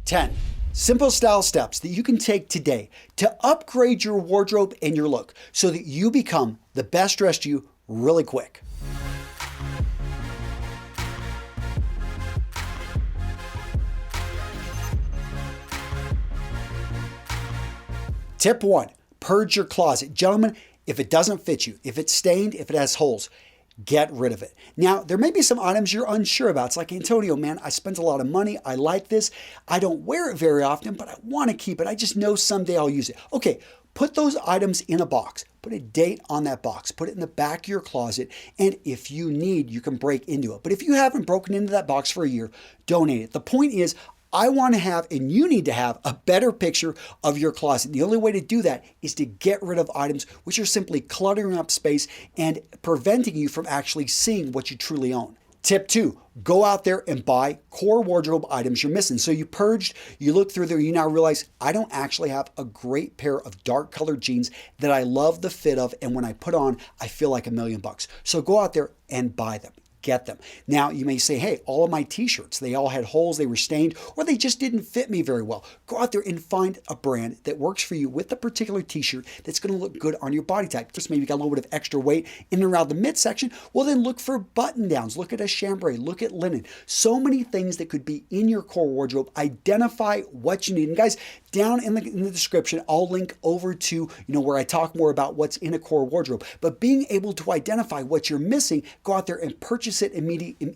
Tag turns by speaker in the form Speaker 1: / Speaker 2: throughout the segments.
Speaker 1: 10 simple style steps that you can take today to upgrade your wardrobe and your look so that you become the best dressed you really quick. Tip 1, purge your closet. Gentlemen, if it doesn't fit you, if it's stained, if it has holes, get rid of it. Now, there may be some items you're unsure about. It's like, Antonio, man, I spent a lot of money. I like this. I don't wear it very often, but I want to keep it. I just know someday I'll use it. Okay, put those items in a box. Put a date on that box. Put it in the back of your closet. And if you need, you can break into it. But if you haven't broken into that box for a year, donate it. The point is, I want to have, and you need to have, a better picture of your closet. The only way to do that is to get rid of items which are simply cluttering up space and preventing you from actually seeing what you truly own. Tip 2, go out there and buy core wardrobe items you're missing. So you purged, you look through there, you now realize I don't actually have a great pair of dark colored jeans that I love the fit of, and when I put on, I feel like $1,000,000. So go out there and buy them. Get them. Now, you may say, hey, all of my t-shirts, they all had holes, they were stained, or they just didn't fit me very well. Go out there and find a brand that works for you with a particular t-shirt that's going to look good on your body type. Just maybe you got a little bit of extra weight in and around the midsection. Well, then look for button downs. Look at a chambray. Look at linen. So many things that could be in your core wardrobe. Identify what you need. And guys, down in the description, I'll link over to, where I talk more about what's in a core wardrobe. But being able to identify what you're missing, go out there and purchase it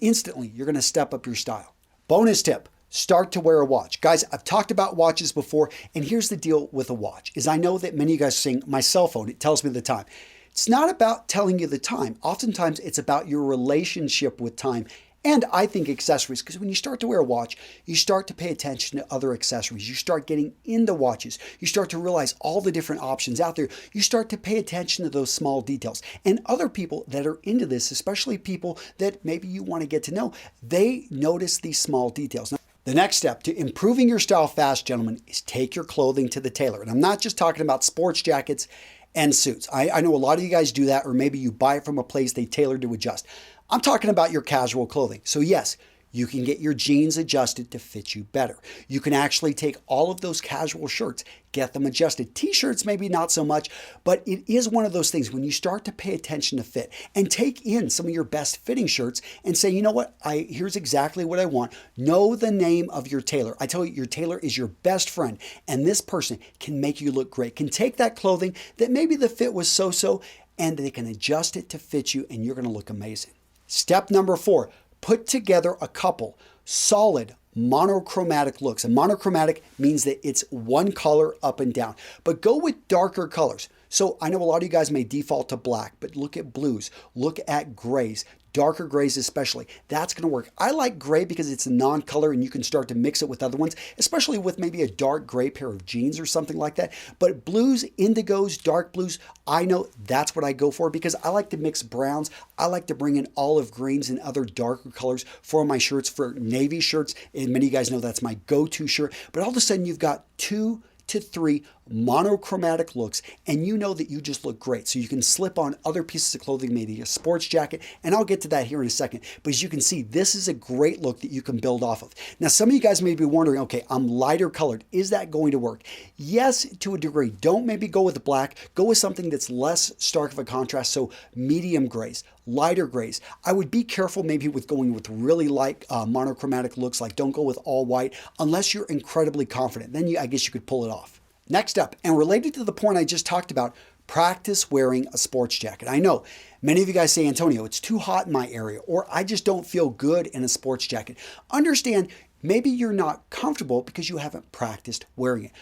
Speaker 1: instantly. You're going to step up your style. Bonus tip, start to wear a watch. Guys, I've talked about watches before, and here's the deal with a watch, is I know that many of you guys are saying, my cell phone, it tells me the time. It's not about telling you the time. Oftentimes, it's about your relationship with time. And I think accessories, because when you start to wear a watch, you start to pay attention to other accessories. You start getting into watches. You start to realize all the different options out there. You start to pay attention to those small details. And other people that are into this, especially people that maybe you want to get to know, they notice these small details. Now, the next step to improving your style fast, gentlemen, is take your clothing to the tailor. And I'm not just talking about sports jackets and suits. I know a lot of you guys do that, or maybe you buy it from a place they tailor to adjust. I'm talking about your casual clothing. So yes, you can get your jeans adjusted to fit you better. You can actually take all of those casual shirts, get them adjusted. T-shirts, maybe not so much, but it is one of those things when you start to pay attention to fit and take in some of your best fitting shirts and say, you know what, here's exactly what I want. Know the name of your tailor. I tell you, your tailor is your best friend, and this person can make you look great, can take that clothing that maybe the fit was so-so, and they can adjust it to fit you, and you're going to look amazing. Step number 4, put together a couple solid monochromatic looks. And monochromatic means that it's one color up and down, but go with darker colors. So I know a lot of you guys may default to black, but look at blues, look at grays, darker grays especially. That's going to work. I like gray because it's a non-color and you can start to mix it with other ones, especially with maybe a dark gray pair of jeans or something like that. But blues, indigos, dark blues, I know that's what I go for because I like to mix browns. I like to bring in olive greens and other darker colors for my shirts, for navy shirts. And many of you guys know that's my go-to shirt. But all of a sudden you've got 2 to 3 monochromatic looks, and you know that you just look great. So you can slip on other pieces of clothing, maybe a sports jacket, and I'll get to that here in a second. But as you can see, this is a great look that you can build off of. Now, some of you guys may be wondering, okay, I'm lighter colored. Is that going to work? Yes, to a degree. Don't maybe go with the black. Go with something that's less stark of a contrast, so medium grays, lighter grays. I would be careful maybe with going with really light monochromatic looks, like don't go with all white unless you're incredibly confident. Then I guess you could pull it off. Next up, and related to the point I just talked about, practice wearing a sports jacket. I know many of you guys say, Antonio, it's too hot in my area, or I just don't feel good in a sports jacket. Understand, maybe you're not comfortable because you haven't practiced wearing it.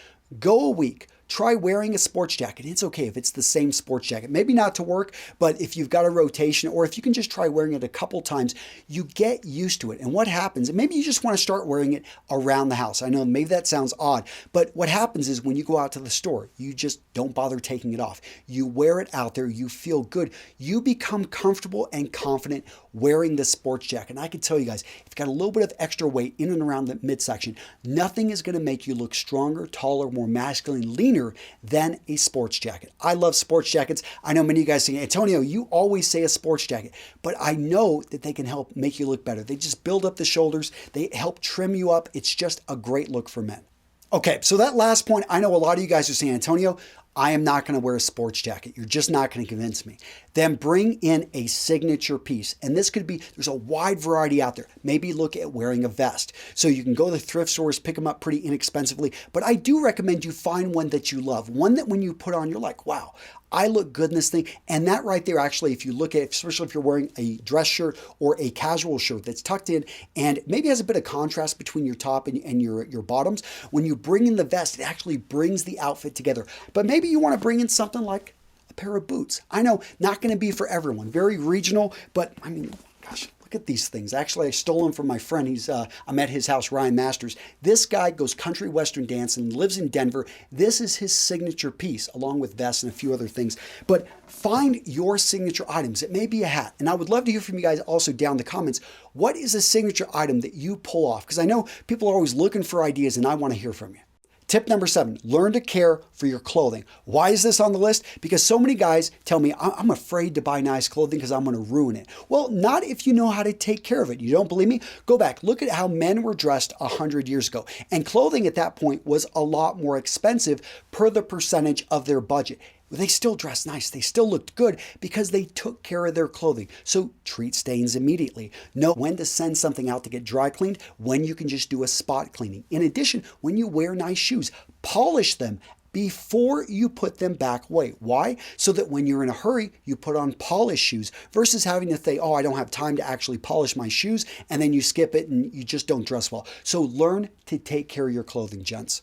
Speaker 1: Go a week. Try wearing a sports jacket. It's okay if it's the same sports jacket. Maybe not to work, but if you've got a rotation or if you can just try wearing it a couple times, you get used to it. And what happens, and maybe you just want to start wearing it around the house. I know maybe that sounds odd, but what happens is when you go out to the store, you just don't bother taking it off. You wear it out there, you feel good. You become comfortable and confident wearing the sports jacket. And I can tell you guys, if you've got a little bit of extra weight in and around the midsection, nothing is going to make you look stronger, taller, more masculine, leaner thinner than a sports jacket. I love sports jackets. I know many of you guys say, Antonio, you always say a sports jacket, but I know that they can help make you look better. They just build up the shoulders. They help trim you up. It's just a great look for men. Okay, so that last point, I know a lot of you guys are saying, Antonio, I am not going to wear a sports jacket. You're just not going to convince me. Then bring in a signature piece. And this could be, there's a wide variety out there. Maybe look at wearing a vest. So you can go to the thrift stores, pick them up pretty inexpensively. But I do recommend you find one that you love. One that when you put on, you're like, wow, I look good in this thing. And that right there, actually, if you look at it, especially if you're wearing a dress shirt or a casual shirt that's tucked in and maybe has a bit of contrast between your top and your bottoms, when you bring in the vest, it actually brings the outfit together. But maybe you want to bring in something like a pair of boots. I know, not going to be for everyone, very regional, but I mean, gosh, look at these things. Actually, I stole them from my friend. I'm at his house, Ryan Masters. This guy goes country western dancing, lives in Denver. This is his signature piece, along with vests and a few other things. But find your signature items. It may be a hat. And I would love to hear from you guys also down in the comments. What is a signature item that you pull off? Because I know people are always looking for ideas, and I want to hear from you. Tip number 7, learn to care for your clothing. Why is this on the list? Because so many guys tell me, I'm afraid to buy nice clothing because I'm going to ruin it. Well, not if you know how to take care of it. You don't believe me? Go back. Look at how men were dressed 100 years ago. And clothing at that point was a lot more expensive per the percentage of their budget. They still dressed nice. They still looked good because they took care of their clothing. So treat stains immediately. Know when to send something out to get dry cleaned, when you can just do a spot cleaning. In addition, when you wear nice shoes, polish them before you put them back away. Why? So that when you're in a hurry, you put on polished shoes versus having to think, oh, I don't have time to actually polish my shoes, and then you skip it and you just don't dress well. So learn to take care of your clothing, gents.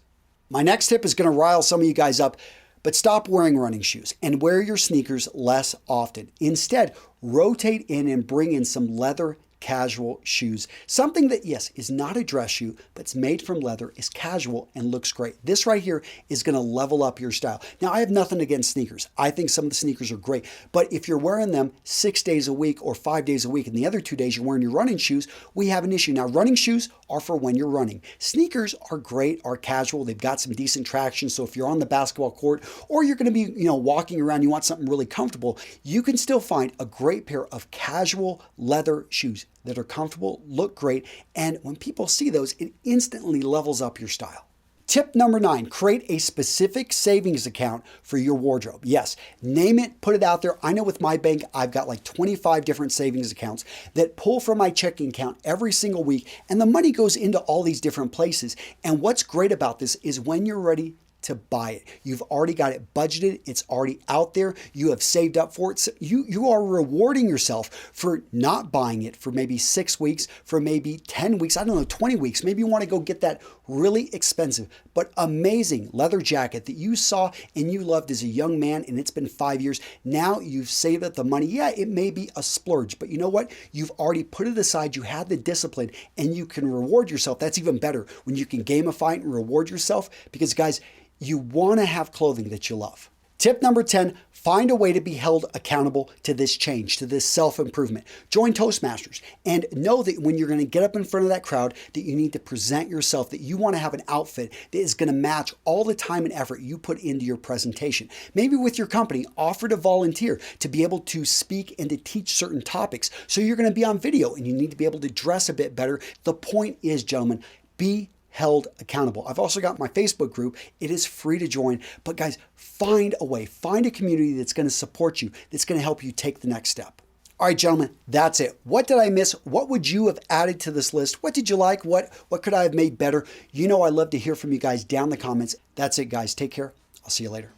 Speaker 1: My next tip is going to rile some of you guys up. But stop wearing running shoes and wear your sneakers less often. Instead, rotate in and bring in some leather casual shoes. Something that, yes, is not a dress shoe, but it's made from leather, is casual, and looks great. This right here is going to level up your style. Now, I have nothing against sneakers. I think some of the sneakers are great. But if you're wearing them 6 days a week or 5 days a week, and the other 2 days you're wearing your running shoes, we have an issue. Now, running shoes are for when you're running. Sneakers are great, are casual. They've got some decent traction. So if you're on the basketball court or you're going to be, walking around, you want something really comfortable, you can still find a great pair of casual leather shoes that are comfortable, look great, and when people see those, it instantly levels up your style. Tip number 9, create a specific savings account for your wardrobe. Yes, name it, put it out there. I know with my bank, I've got like 25 different savings accounts that pull from my checking account every single week, and the money goes into all these different places. And what's great about this is when you're ready to buy it, you've already got it budgeted, it's already out there, you have saved up for it. So you are rewarding yourself for not buying it for maybe 6 weeks, for maybe 10 weeks, I don't know, 20 weeks. Maybe you want to go get that really expensive but amazing leather jacket that you saw and you loved as a young man, and it's been 5 years. Now you've saved up the money. Yeah, it may be a splurge, but you know what? You've already put it aside, you had the discipline, and you can reward yourself. That's even better when you can gamify it and reward yourself, because guys, you want to have clothing that you love. Tip number 10, find a way to be held accountable to this change, to this self-improvement. Join Toastmasters and know that when you're going to get up in front of that crowd, that you need to present yourself, that you want to have an outfit that is going to match all the time and effort you put into your presentation. Maybe with your company, offer to volunteer to be able to speak and to teach certain topics. So you're going to be on video and you need to be able to dress a bit better. The point is, gentlemen, be held accountable. I've also got my Facebook group. It is free to join. But guys, find a way, find a community that's going to support you, that's going to help you take the next step. All right, gentlemen, that's it. What did I miss? What would you have added to this list? What did you like? What could I have made better? I love to hear from you guys down in the comments. That's it, guys. Take care. I'll see you later.